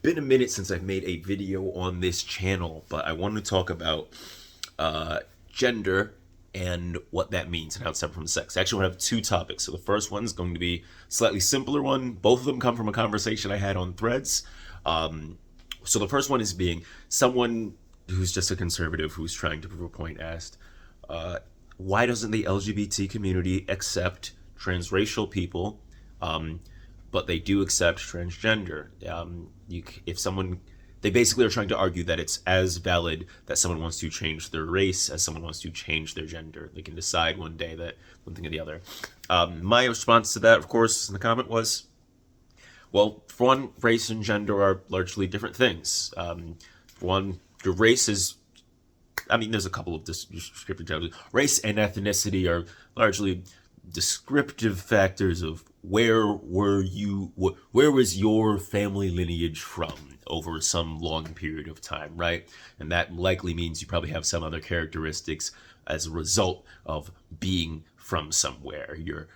been a minute since I've made a video on this channel, but I wanted to talk about gender and what that means and how it's separate from sex. Actually, I have two topics. So the first one is going to be a slightly simpler one. Both of them come from a conversation I had on Threads. So the first one is being someone who's just a conservative who's trying to prove a point asked, why doesn't the LGBT community accept transracial people, but they do accept transgender? If someone, they basically are trying to argue that it's as valid that someone wants to change their race as someone wants to change their gender. They can decide one day that one thing or the other. My response to that, of course, in the comment was, well, for one, race and gender are largely different things. For one, your race is, there's a couple of descriptive terms. Race and ethnicity are largely descriptive factors of where was your family lineage from over some long period of time, right? And that likely means you probably have some other characteristics as a result of being from somewhere. Your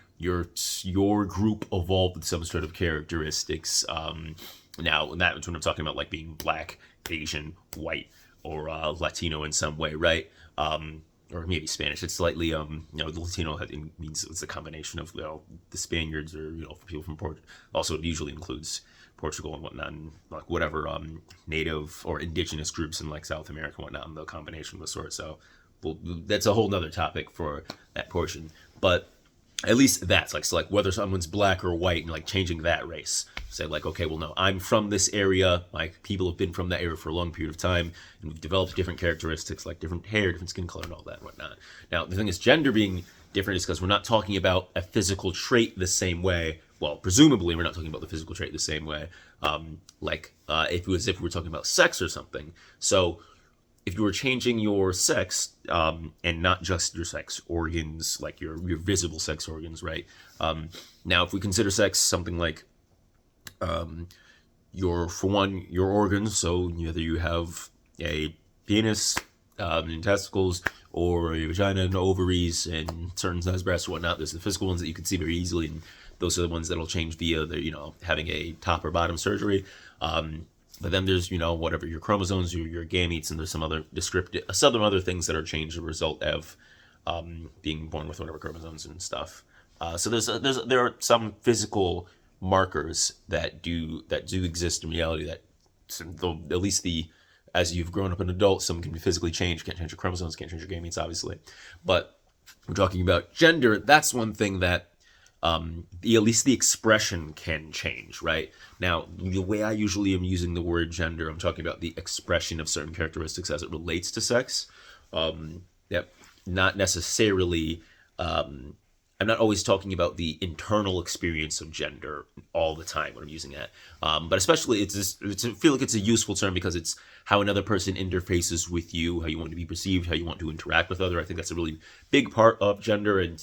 group evolved with some sort of characteristics. Now, and that's when I'm talking about like being black, Asian, white, or Latino in some way, right? Or maybe Spanish. It's slightly, the Latino means it's a combination of, the Spaniards or, people from Portugal. Also, it usually includes Portugal and whatnot, and like whatever native or indigenous groups in like South America and whatnot, and the combination of the sort. So, that's a whole nother topic for that portion. But at least that's like whether someone's black or white and like changing that race. Say like, okay, well, no, I'm from this area. Like people have been from that area for a long period of time, and we've developed different characteristics like different hair, different skin color, and all that and whatnot. Now, the thing is, gender being different is because we're not talking about a physical trait the same way. Well, presumably, we're not talking about the physical trait the same way. If we were talking about sex or something. So, if you were changing your sex, and not just your sex organs, like your visible sex organs, right? Now, if we consider sex something like your organs, so either you have a penis, and testicles, or a vagina and ovaries and certain size breasts or whatnot. There's the physical ones that you can see very easily, and those are the ones that'll change via having a top or bottom surgery. But then there's, whatever your chromosomes, your gametes, and there's some other other things that are changed as a result of being born with whatever chromosomes and stuff. So there are some physical markers that do exist in reality that, at least as you've grown up an adult, some can be physically changed. Can't change your chromosomes, can't change your gametes, obviously. But we're talking about gender. That's one thing that at least the expression can change, right? Now, the way I usually am using the word gender, I'm talking about the expression of certain characteristics as it relates to sex. Not necessarily, I'm not always talking about the internal experience of gender all the time when I'm using that. But especially, I feel like it's a useful term because it's how another person interfaces with you, how you want to be perceived, how you want to interact with other. I think that's a really big part of gender. And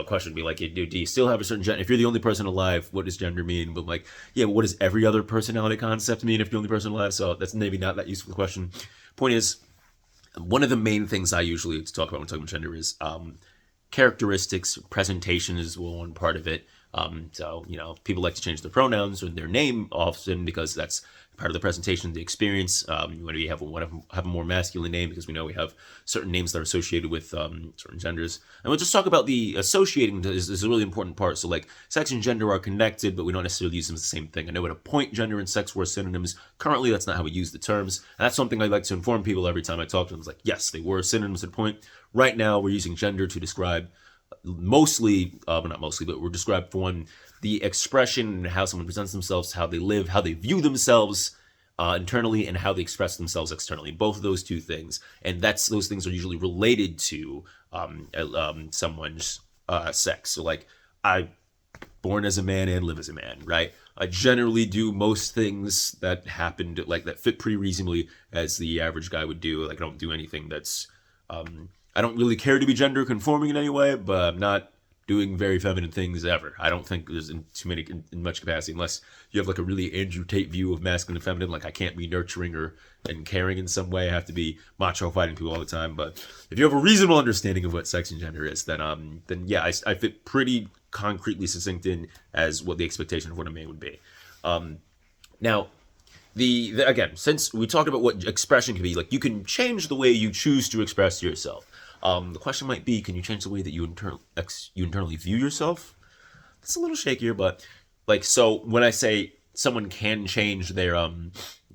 question would be like, do you still have a certain gender? If you're the only person alive, what does gender mean? But like, yeah, but what does every other personality concept mean if you're the only person alive? So that's maybe not that useful question. Point is, one of the main things I usually talk about when talking about gender is characteristics. Presentation is one part of it. So people like to change their pronouns or their name often because that's part of the presentation, the experience. You want to have a more masculine name because we know we have certain names that are associated with certain genders. And we'll just talk about the associating is a really important part. So like sex and gender are connected, but we don't necessarily use them as the same thing. I know at a point, gender and sex were synonyms. Currently, that's not how we use the terms. And that's something I like to inform people every time I talk to them. It's like, yes, they were synonyms at a point. Right now, we're using gender to describe mostly, but not mostly, but we're described for one, the expression and how someone presents themselves, how they live, how they view themselves internally, and how they express themselves externally. Both of those two things, and those things are usually related to someone's sex. So, like, I born as a man and live as a man, right? I generally do most things that happened that fit pretty reasonably as the average guy would do. Like, I don't do anything that's I don't really care to be gender conforming in any way, but I'm not doing very feminine things ever. I don't think there's in much capacity, unless you have like a really Andrew Tate view of masculine and feminine. Like I can't be nurturing and caring in some way. I have to be macho fighting people all the time. But if you have a reasonable understanding of what sex and gender is, then yeah, I fit pretty concretely succinct in as what the expectation of what a man would be. Now, Again, since we talked about what expression can be, like you can change the way you choose to express yourself. The question might be, can you change the way that you internally view yourself? It's a little shakier, but like, so when I say someone can change their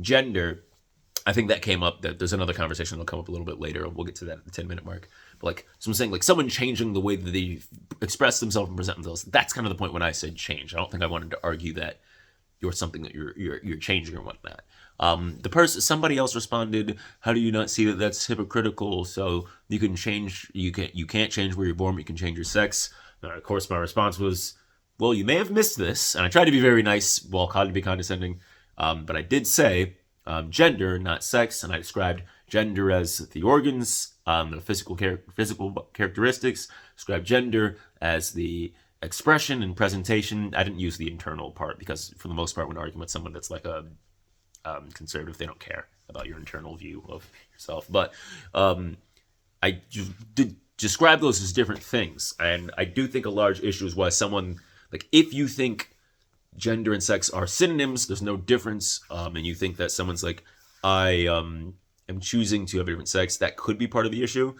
gender, I think that came up. That there's another conversation that'll come up a little bit later. We'll get to that at the 10-minute mark. But like, so I'm saying, like, someone changing the way that they express themselves and present themselves. That's kind of the point when I said change. I don't think I wanted to argue that you're something that you're changing or whatnot. Somebody else responded, "How do you not see that that's hypocritical? So you can change, you can't change where you're born, but you can change your sex." And of course, my response was, "Well, you may have missed this," and I tried to be very nice while trying to be condescending, but I did say gender, not sex, and I described gender as the organs, the physical characteristics. Described gender as the expression and presentation. I didn't use the internal part because, for the most part, when arguing with someone that's like a conservative, they don't care about your internal view of yourself. But I did describe those as different things, and I do think a large issue is why someone, like, if you think gender and sex are synonyms, there's no difference, and you think that someone's like, I am choosing to have a different sex, that could be part of the issue.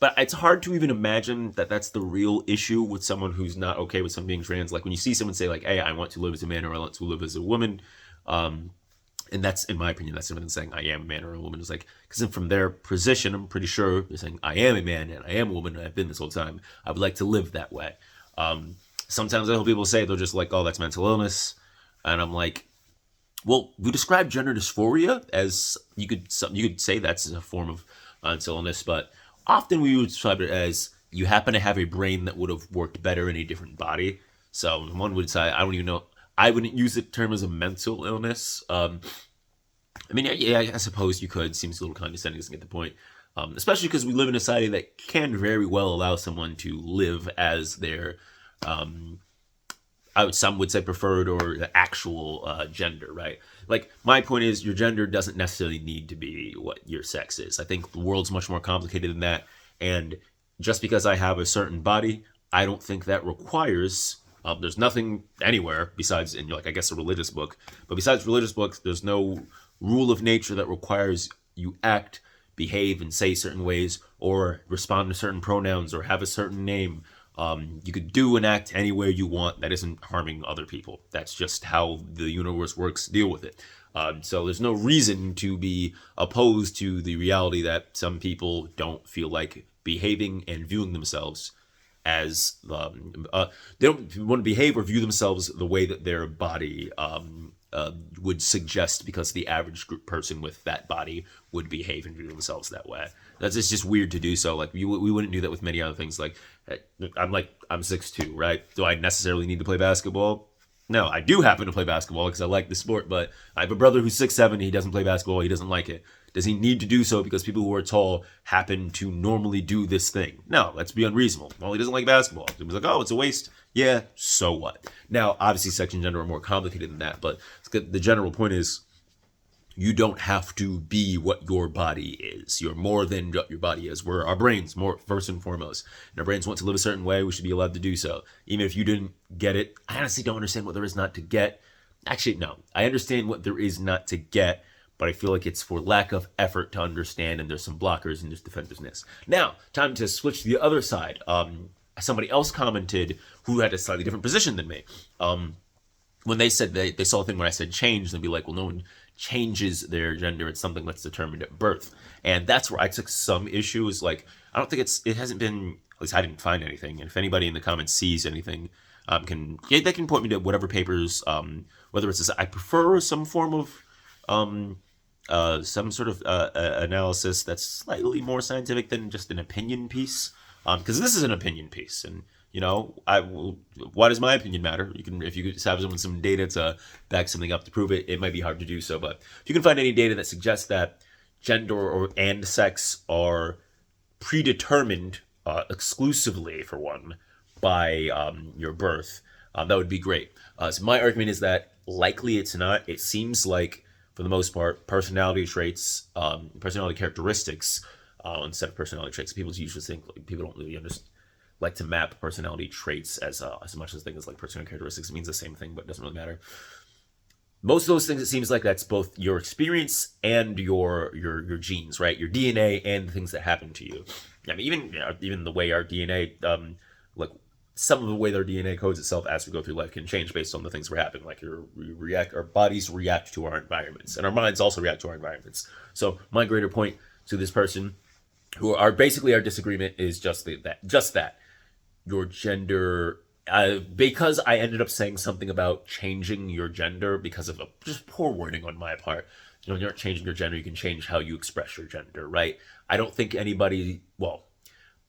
But it's hard to even imagine that that's the real issue with someone who's not okay with someone being trans. Like when you see someone say like, "Hey, I want to live as a man," or "I want to live as a woman," and that's, in my opinion, that's different than saying I am a man or a woman. It's like, because from their position, I'm pretty sure they're saying I am a man and I am a woman and I've been this whole time. I would like to live that way. Sometimes I hear people say, they're just like, "Oh, that's mental illness," and I'm like, well, we describe gender dysphoria as you could say that's a form of mental illness, but often we would describe it as you happen to have a brain that would have worked better in a different body. So one would say, I don't even know, I wouldn't use the term as a mental illness. I mean, yeah, I suppose you could. Seems a little condescending, doesn't get the point. Especially because we live in a society that can very well allow someone to live as their, some would say preferred or the actual gender, right? Like, my point is, your gender doesn't necessarily need to be what your sex is. I think the world's much more complicated than that. And just because I have a certain body, I don't think that requires, there's nothing anywhere besides in, like, I guess a religious book, but besides religious books, there's no rule of nature that requires you act, behave, and say certain ways, or respond to certain pronouns, or have a certain name. You could do and act any way you want that isn't harming other people. That's just how the universe works. Deal with it. So there's no reason to be opposed to the reality that some people don't feel like behaving and viewing themselves as they don't want to behave or view themselves the way that their body would suggest, because the average person with that body would behave and view themselves that way. It's just weird to do so. Like we wouldn't do that with many other things. Like I'm 6'2", right? Do I necessarily need to play basketball? No, I do happen to play basketball because I like the sport, but I have a brother who's 6'7", he doesn't play basketball, he doesn't like it. Does he need to do so because people who are tall happen to normally do this thing? No, let's be unreasonable. Well, he doesn't like basketball. He was like, oh, it's a waste. Yeah, so what? Now, obviously, sex and gender are more complicated than that, but the general point is you don't have to be what your body is. You're more than what your body is. We're our brains, more first and foremost. And our brains want to live a certain way. We should be allowed to do so. Even if you didn't get it, I honestly don't understand what there is not to get. Actually, no. I understand what there is not to get, but I feel like it's for lack of effort to understand, and there's some blockers and there's defensiveness. Now, time to switch to the other side. Somebody else commented who had a slightly different position than me. When they said they saw a thing when I said change, they'd be like, well, no one changes their gender. It's something that's determined at birth. And that's where I took some issue. Is like, I don't think it hasn't been, at least I didn't find anything. And if anybody in the comments sees anything, they can point me to whatever papers, whether it's I prefer some form of some sort of analysis that's slightly more scientific than just an opinion piece. Because this is an opinion piece, and why does my opinion matter? If you could have some data to back something up to prove it, it might be hard to do so. But if you can find any data that suggests that gender and sex are predetermined exclusively, for one, by your birth, that would be great. So my argument is that likely it's not. It seems like, for the most part, personality traits, personality characteristics, instead of personality traits. People usually think people don't really like to map personality traits as much as things like personality characteristics. It means the same thing, but it doesn't really matter. most of those things, it seems like that's both your experience and your genes, right? Your DNA and the things that happen to you. I mean, even the way our DNA, like some of the way their DNA codes itself as we go through life can change based on the things that are happening. Like our bodies react to our environments, and our minds also react to our environments. So my greater point to this person, who are basically our disagreement, is just that your gender, because I ended up saying something about changing your gender because of just poor wording on my part. You're not changing your gender, you can change how you express your gender, right? I don't think anybody, well,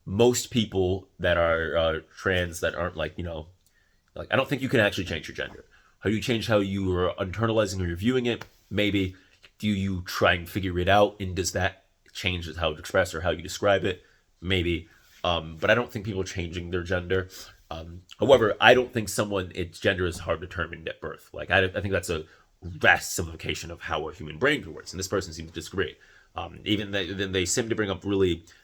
most people that are trans that aren't like I don't think you can actually change your gender. How do you change how you are internalizing or you're viewing it? Maybe. Do you try and figure it out, and does that change how to express or how you describe it? Maybe. But I don't think people are changing their gender. However, I don't think its gender is hard determined at birth. Like I think that's a vast simplification of how a human brain works, and this person seems to disagree. Then they seem to bring up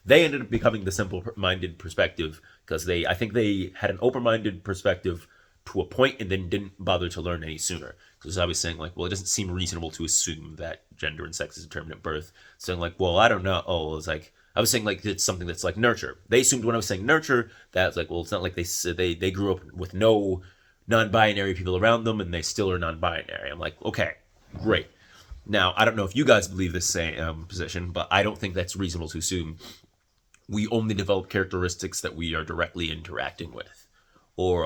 they ended up becoming the simple-minded perspective because I think they had an open-minded perspective to a point and then didn't bother to learn any sooner. Because I was saying like, well, it doesn't seem reasonable to assume that gender and sex is determined at birth. Saying like, well, I don't know. Oh, it's like I was saying like it's something that's like nurture. They assumed when I was saying nurture that it's like, well, it's not like they grew up with no non-binary people around them and they still are non-binary. I'm like, okay, great. Now, I don't know if you guys believe this same position, but I don't think that's reasonable to assume we only develop characteristics that we are directly interacting with or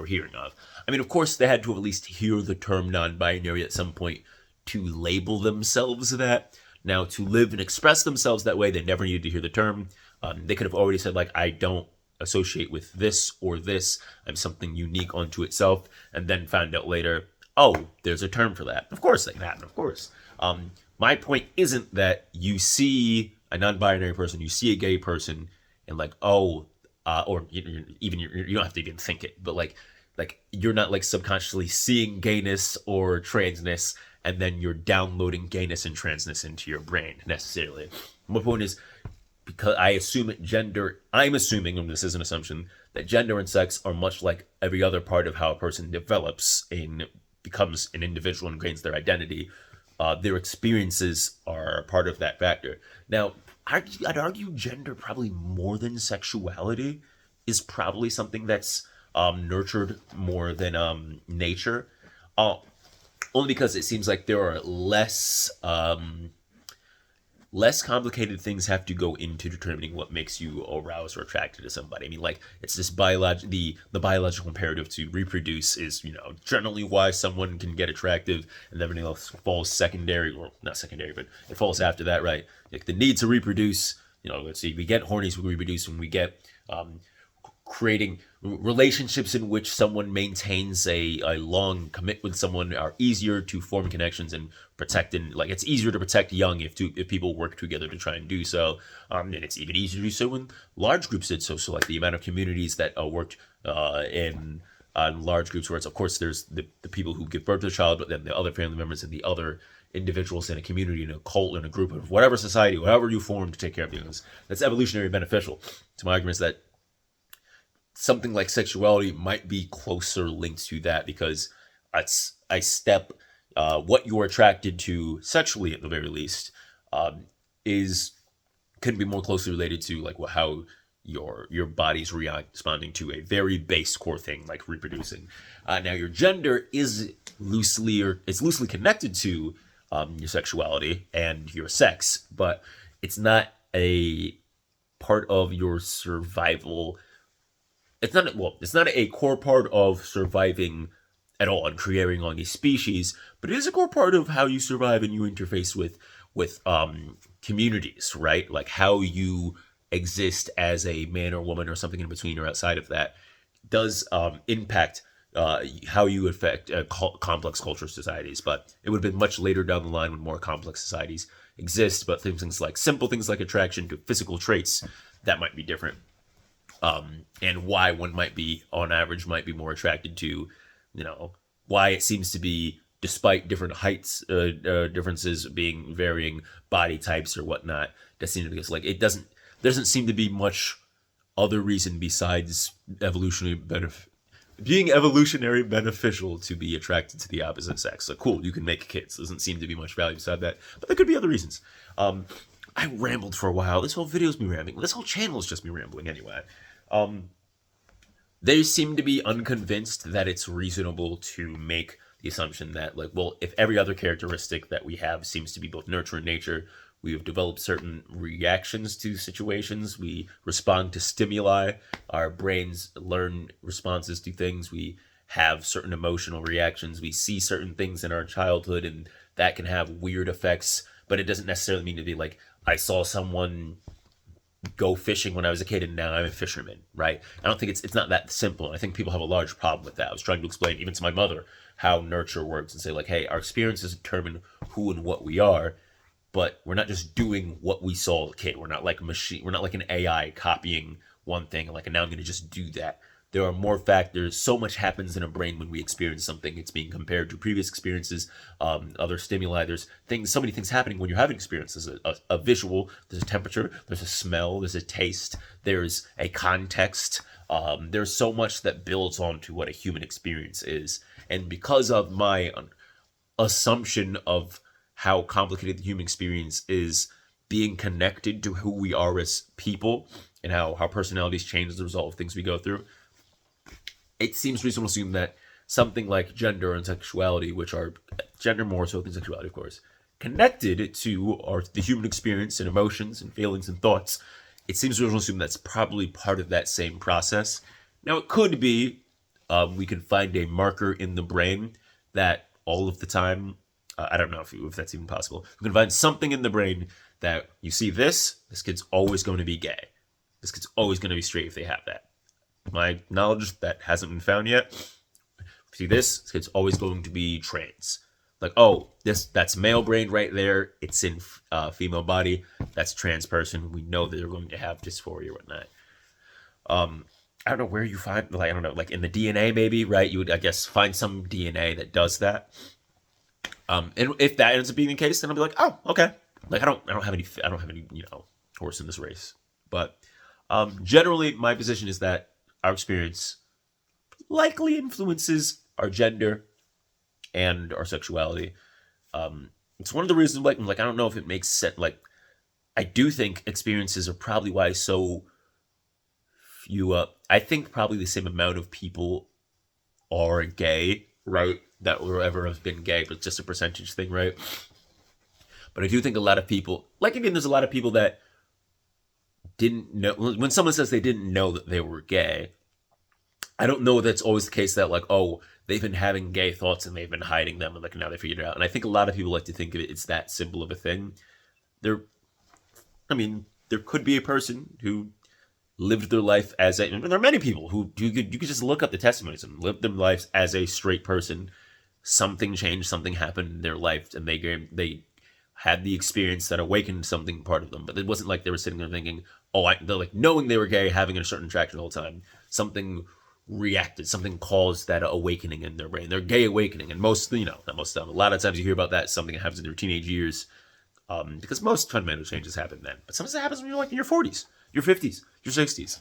hearing of. I mean, of course, they had to at least hear the term non-binary at some point to label themselves that. Now, to live and express themselves that way, they never needed to hear the term. They could have already said, like, I don't associate with this or this. I'm something unique unto itself, and then found out later, oh, there's a term for that. Of course, that can happen, of course. My point isn't that you see a non-binary person, you see a gay person, and like, oh, or you don't have to even think it, but like you're not like subconsciously seeing gayness or transness, and then you're downloading gayness and transness into your brain necessarily. My point is, because I'm assuming, and this is an assumption, that gender and sex are much like every other part of how a person develops and becomes an individual and gains their identity. Their experiences are part of that factor. Now, I'd argue gender probably more than sexuality is probably something that's nurtured more than nature. Only because it seems like there are less complicated things have to go into determining what makes you aroused or attracted to somebody. I mean, like, it's this the biological imperative to reproduce is, generally why someone can get attractive, and everything else falls secondary, or not secondary, but it falls after that, right? Like the need to reproduce, let's see, we get horny, so we reproduce, when we get creating relationships in which someone maintains a long commit with someone are easier to form connections and protect, and like it's easier to protect young if people work together to try and do so, and it's even easier to do so when large groups did so. So like the amount of communities that worked in large groups, where it's, of course, there's the people who give birth to the child, but then the other family members and the other individuals in a community, in a cult, in a group of whatever society, whatever you form to take care of things. That's evolutionary beneficial. So my argument is that something like sexuality might be closer linked to that, because it's a step, what you're attracted to sexually at the very least can be more closely related to like how your body's responding to a very base core thing like reproducing. Now your gender is loosely connected to your sexuality and your sex, but it's not a part of your survival. It's not a core part of surviving at all and creating on a species, but it is a core part of how you survive and you interface with communities, right? Like how you exist as a man or woman or something in between or outside of that does impact how you affect complex culture societies. But it would have been much later down the line when more complex societies exist. But things like simple things like attraction to physical traits, that might be different. And why one might be, on average, might be more attracted to, why it seems to be, despite different heights, differences being varying body types or whatnot, that seems to be like it doesn't seem to be much other reason besides evolutionary being evolutionary beneficial to be attracted to the opposite sex. So cool, you can make kids. Doesn't seem to be much value beside that, but there could be other reasons. I rambled for a while. This whole video's me rambling. This whole channel is just me rambling anyway. They seem to be unconvinced that it's reasonable to make the assumption that, like, well, if every other characteristic that we have seems to be both nurture and nature, we have developed certain reactions to situations. We respond to stimuli. Our brains learn responses to things. We have certain emotional reactions. We see certain things in our childhood, and that can have weird effects. But it doesn't necessarily mean to be like, I saw someone go fishing when I was a kid and now I'm a fisherman, right? I don't think it's not that simple. I think people have a large problem with that. I was trying to explain even to my mother how nurture works and say, like, hey, our experiences determine who and what we are, but we're not just doing what we saw as a kid. We're not like a machine. We're not like an AI copying one thing and like, and now I'm going to just do that. There are more factors. So much happens in a brain when we experience something. It's being compared to previous experiences, other stimuli. There's things, so many things happening when you're having experiences. A visual, there's a temperature, there's a smell, there's a taste, there's a context. There's so much that builds onto what a human experience is. And because of my assumption of how complicated the human experience is, being connected to who we are as people and how personalities change as a result of things we go through, it seems reasonable to assume that something like gender and sexuality, which are gender more so than sexuality, of course, connected to the human experience and emotions and feelings and thoughts, it seems reasonable to assume that's probably part of that same process. Now, it could be we can find a marker in the brain that all of the time, I don't know if that's even possible. We can find something in the brain that you see this kid's always going to be gay. This kid's always going to be straight if they have that. My knowledge, that hasn't been found yet. See this kid's always going to be trans. Like, oh, that's male brain right there. It's in female body. That's trans person. We know that they're going to have dysphoria or whatnot. I don't know where you find, like, I don't know, like in the DNA maybe, right? You would, I guess, find some DNA that does that. And if that ends up being the case, then I'll be like, oh, okay. Like, I don't have any, horse in this race. But generally, my position is that our experience likely influences our gender and our sexuality. It's one of the reasons, like I don't know if it makes sense. Like, I do think experiences are probably why so few. I think probably the same amount of people are gay, right? That will ever have been gay, but it's just a percentage thing, right? But I do think a lot of people, like, I mean, there's a lot of people that didn't know. When someone says they didn't know that they were gay, I don't know if that's always the case, that like, oh, they've been having gay thoughts and they've been hiding them and like now they figured it out. And I think a lot of people like to think of it's that simple of a thing. There could be a person who lived their life as a, and there are many people who you could just look up the testimonies and live their lives as a straight person. Something changed, something happened in their life, and they had the experience that awakened something part of them. But it wasn't like they were sitting there thinking, oh, they're like knowing they were gay, having a certain attraction the whole time. Something reacted, something caused that awakening in their brain. Their gay awakening. And most, not most of them, a lot of times you hear about that, something that happens in their teenage years, because most fundamental changes happen then. But sometimes it happens when you're like in your 40s, your 50s, your 60s.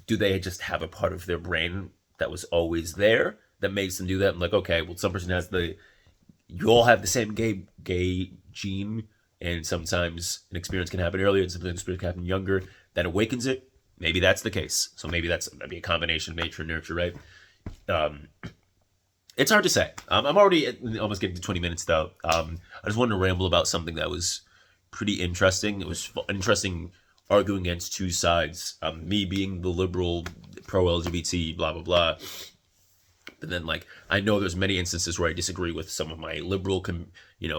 Do they just have a part of their brain that was always there that makes them do that? I'm like, okay, well, some person has you all have the same gay gene, and sometimes an experience can happen earlier and sometimes an experience can happen younger that awakens it. Maybe that's the case. So maybe that'd be a combination of nature and nurture, right? It's hard to say. I'm already almost getting to 20 minutes though. I just wanted to ramble about something that was pretty interesting. It was interesting arguing against two sides. Me being the liberal, pro-LGBT, blah, blah, blah. But then, like, I know there's many instances where I disagree with some of my liberal,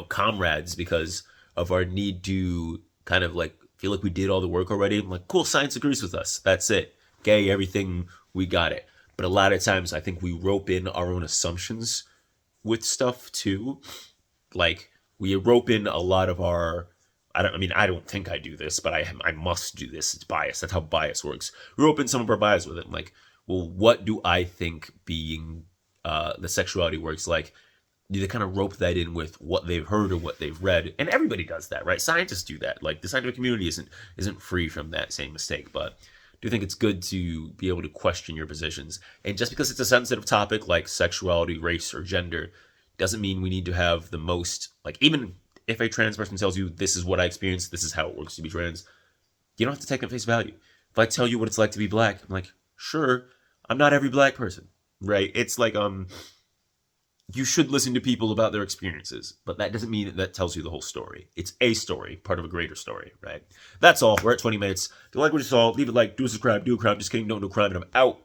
comrades because of our need to kind of, like, feel like we did all the work already. I'm like, cool, science agrees with us. That's it. Gay, everything, we got it. But a lot of times I think we rope in our own assumptions with stuff, too. Like, we rope in a lot of our... I don't think I do this, but I must do this. It's bias. That's how bias works. We rope in some of our bias with it. I'm like, well, what do I think being the sexuality works like? Do they kind of rope that in with what they've heard or what they've read? And everybody does that, right? Scientists do that. Like, the scientific community isn't free from that same mistake. But do think it's good to be able to question your positions. And just because it's a sensitive topic like sexuality, race, or gender, doesn't mean we need to have the most, like, even if a trans person tells you this is what I experienced, this is how it works to be trans, you don't have to take it at face value. If I tell you what it's like to be black, I'm like, sure, I'm not every black person, right? It's like, you should listen to people about their experiences, but that doesn't mean that tells you the whole story. It's a story, part of a greater story, right? That's all. We're at 20 minutes. If you like what you saw, leave a like, do a subscribe, do a crime. Just kidding, don't do a crime, and I'm out.